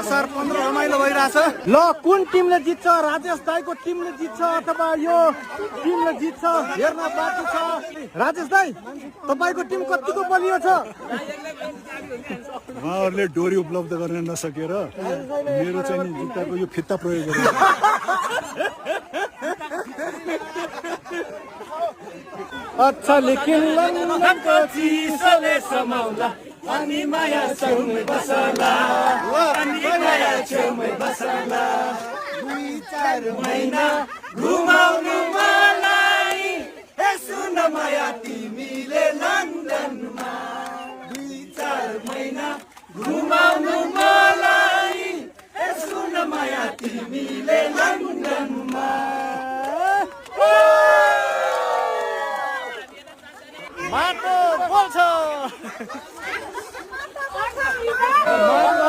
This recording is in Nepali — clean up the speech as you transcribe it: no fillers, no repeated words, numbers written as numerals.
असार 15 रमाइलो भइरहेछ। ल कुन टिमले जित्छ? राजेश दाईको टिमले जित्छ अथवा यो टिमले जित्छ हेर्न बाँकी छ। राजेश दाई तपाईको टिम कतिको बलियो छ? उहाँहरूले डोरी उपलब्ध गर्न नसकेर मेरो चाहिँ नि जुत्ताको यो फित्ता प्रयोग गरेर अच्छा लेकिन लन्डनको चिसोले समाउला अनि माया छेउमै बसला अनि माया छेउमै बसला 2-4 महिना घुमाउनु मलाई हे सुन माया तिमीले लन्डनमा 2-4 महिना घुमाउनु मलाई हे सुन माया तिमीले लन्डनमा माटो बोल्छ